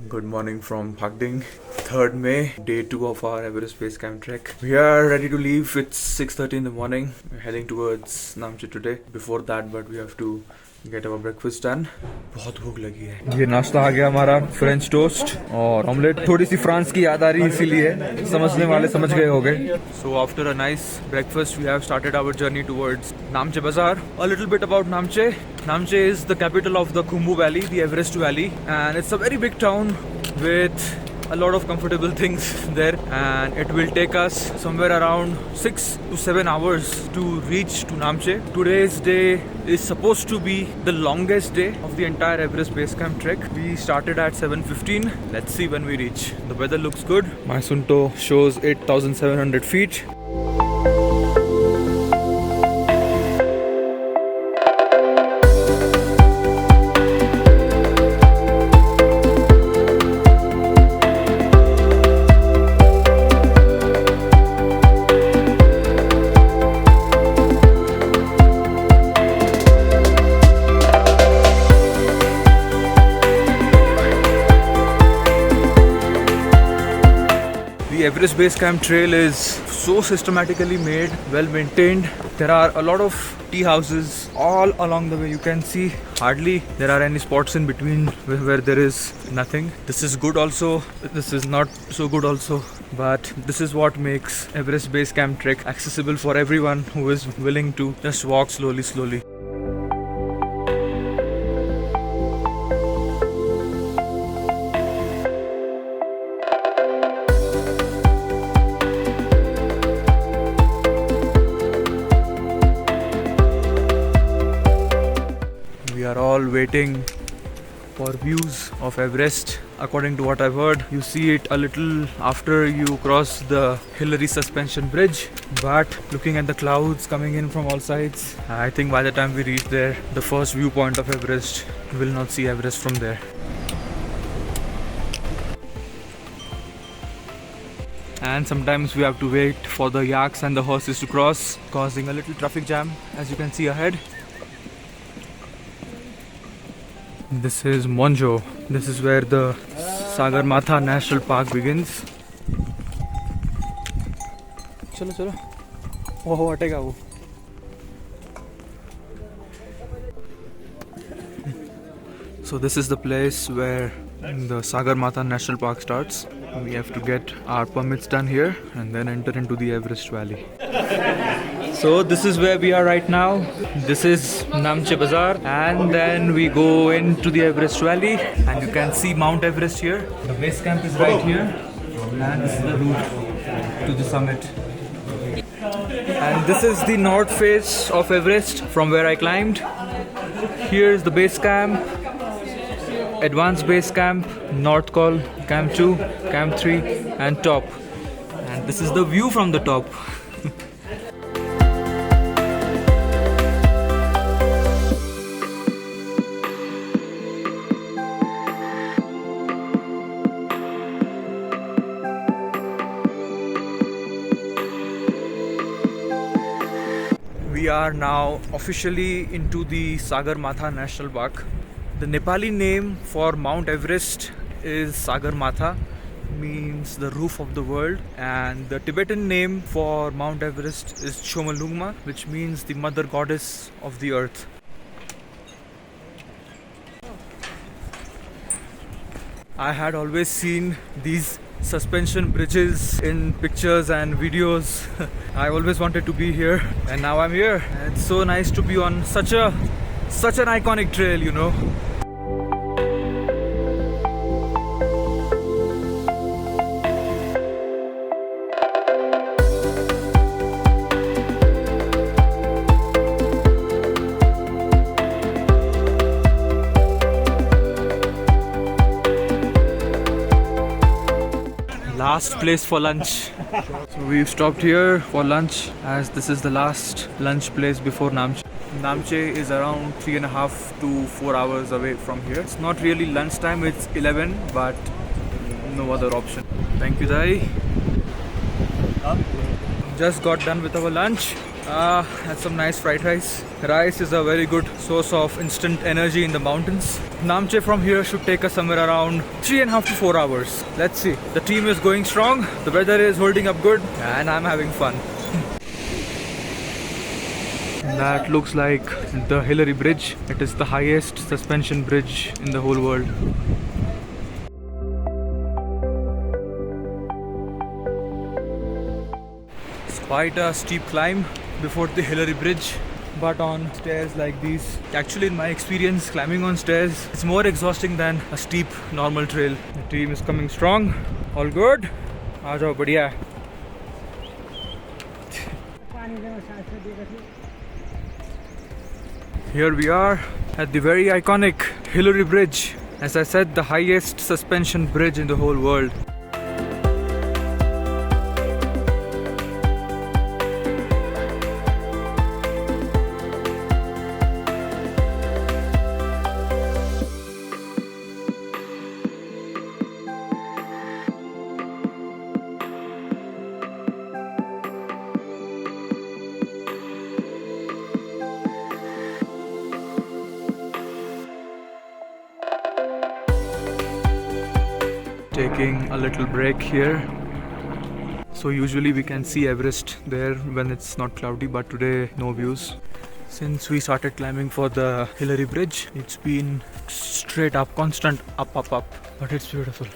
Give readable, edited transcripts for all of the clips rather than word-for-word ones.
Good morning from Phakding. 3rd May, day 2 of our Everest Base Camp trek. We are ready to leave. It's 6:30 in the morning. We're heading towards Namche today. Before that, but we have to get our breakfast done. बहुत भूख लगी है. ये नाश्ता आ गया हमारा, French toast और omelette. थोड़ी सी फ्रांस की याद आ रही इसीलिए समझने वाले समझ गए होंगे. So after a nice breakfast, we have started our journey towards Namche Bazaar. A little bit about Namche. Namche is the capital of the Khumbu Valley, the Everest Valley, and it's a very big town with a lot of comfortable things there, and it will take us somewhere around 6 to 7 hours to reach to Namche. Today's day is supposed to be the longest day of the entire Everest Base Camp trek. We started at 7:15. Let's see when we reach. The weather looks good. My Sunto shows 8,700 feet. The Everest Base Camp trail is so systematically made, well maintained. There are a lot of tea houses all along the way. You can see hardly there are any spots in between where there is nothing. This is good also, this is not so good also, but this is what makes Everest Base Camp trek accessible for everyone who is willing to just walk slowly. We are all waiting for views of Everest. According to what I've heard, you see it a little after you cross the Hillary suspension bridge. But looking at the clouds coming in from all sides, I think by the time we reach there, the first viewpoint of Everest, we will not see Everest from there. And sometimes we have to wait for the yaks and the horses to cross, causing a little traffic jam, as you can see ahead. This is Monjo. This is where the Sagarmatha National Park begins. चलो वो हटेगा वो. So this is the place where the Sagarmatha National Park starts. We have to get our permits done here and then enter into the Everest Valley. So this is where we are right now. This is Namche Bazaar, and then we go into the Everest Valley, and you can see Mount Everest here. The base camp is right here, and this is the route to the summit. And this is the north face of Everest from where I climbed. Here is the base camp, advanced base camp, North Call, Camp 2, Camp 3, and top. And this is the view from the top. We are now officially into the Sagarmatha National Park. The Nepali name for Mount Everest is Sagarmatha, means the roof of the world, and the Tibetan name for Mount Everest is Chomolungma, which means the mother goddess of the earth. I had always seen these suspension bridges in pictures and videos. I always wanted to be here, and now I'm here. It's so nice to be on such an iconic trail, you know. Last place for lunch. So we've stopped here for lunch, as this is the last lunch place before Namche. Namche is around 3.5 to 4 hours away from here. It's not really lunchtime, it's 11, but no other option. Thank you, Dai. Just got done with our lunch. Had some nice fried rice. Rice is a very good source of instant energy in the mountains. Namche from here should take us somewhere around 3.5 to 4 hours. Let's see. The team is going strong, the weather is holding up good, and I'm having fun. That looks like the Hillary Bridge. It is the highest suspension bridge in the whole world. It's quite a steep climb before the Hillary Bridge, but on stairs like these, actually in my experience climbing on stairs, it's more exhausting than a steep normal trail. The team is coming strong. All good. Aajo badhiya. Here we are at the very iconic Hillary Bridge. As I said, the highest suspension bridge in the whole world. Taking a little break here. So usually we can see Everest there when it's not cloudy, but today no views. Since we started climbing for the Hillary Bridge, it's been straight up, constant up, but it's beautiful.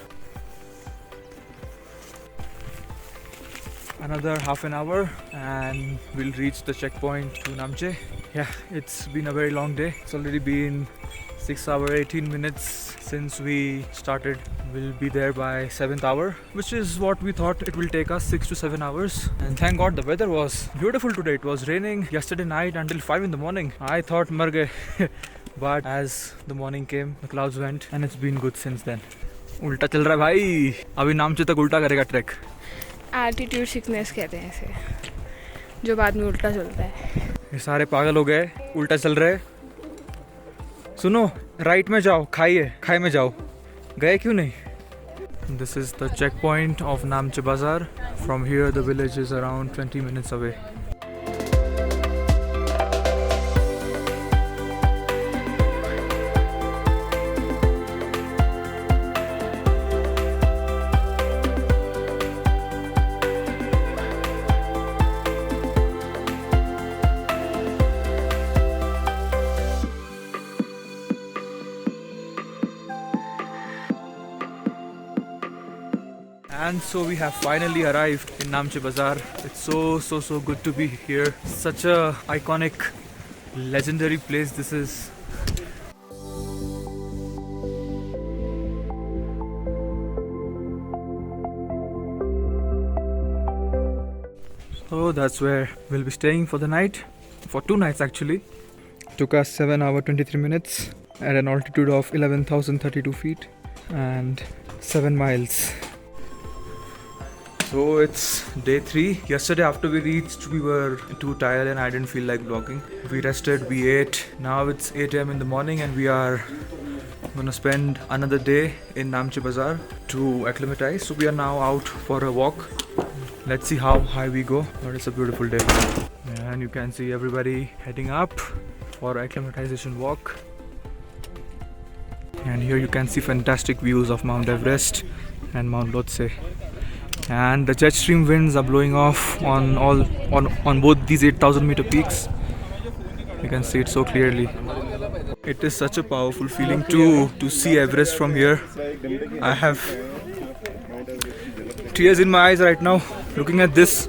Another half an hour and we'll reach the checkpoint to Namche. Yeah, it's been a very long day. It's already been 6 hours 18 minutes since we started. We'll be there by 7th hour, which is what we thought it will take us, 6 to 7 hours. And thank God the weather was beautiful today. It was raining yesterday night until 5 in the morning. I thought mar gaye. But as the morning came, the clouds went and it's been good since then. उल्टा चल रहा है भाई. अभी नामचे तक उल्टा करेगा track. Altitude sickness कहते हैं इसे, जो बाद में उल्टा चलता है. ये सारे पागल हो गए, उल्टा चल रहे. सुनो, राइट में जाओ, खाई में जाओ. गए क्यों नहीं? This is the checkpoint of Namche Bazaar. From here the village is around 20 minutes away. And so we have finally arrived in Namche Bazaar. It's so good to be here. Such a iconic, legendary place this is. So that's where we'll be staying for the night. For 2 nights actually. Took us 7 hours 23 minutes at an altitude of 11,032 feet and 7 miles. So it's day 3. Yesterday after we reached, we were too tired and I didn't feel like vlogging. We rested, we ate. Now it's 8 AM in the morning and we are gonna spend another day in Namche Bazaar to acclimatize. So we are now out for a walk. Let's see how high we go, but it's a beautiful day. And you can see everybody heading up for acclimatization walk. And here you can see fantastic views of Mount Everest and Mount Lhotse. And the jet stream winds are blowing off on both these 8,000 meter peaks. You can see it so clearly. It is such a powerful feeling to see Everest from here. I have tears in my eyes right now looking at this.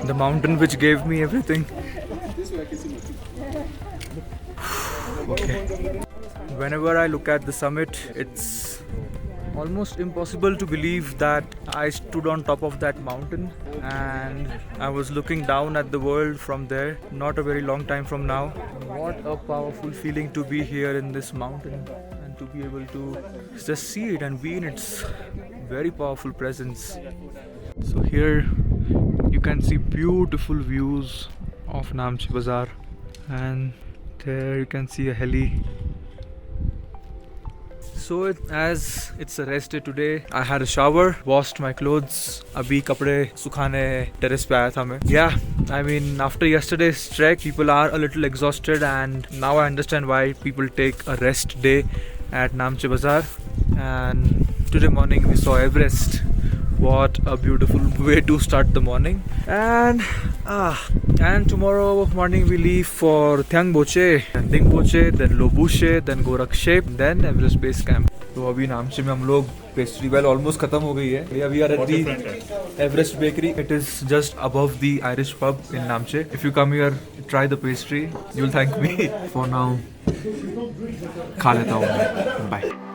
The mountain which gave me everything. Okay. Whenever I look at the summit, it's almost impossible to believe that I stood on top of that mountain and I was looking down at the world from there, not a very long time from now. What a powerful feeling to be here in this mountain and to be able to just see it and be in its very powerful presence. So here you can see beautiful views of Namche Bazaar, and there you can see a heli. So as it's a rest day today, I had a shower, washed my clothes. अभी कपड़े सुखाने terrace पे आया था मैं. Yeah, I mean after yesterday's trek, people are a little exhausted, and now I understand why people take a rest day at Namche Bazaar. And today morning we saw Everest. What a beautiful way to start the morning. And tomorrow morning we leave for Thangboche, then Dingboche, then Lobushe, then Gorakshep, then Everest Base Camp. तो अभी नामचे में हम लोग pastry well almost खत्म हो गई है. We are at the Everest Bakery. It is just above the Irish pub in Namche. If you come here, try the pastry. You'll thank me. For now, खा लेता हूँ. Bye.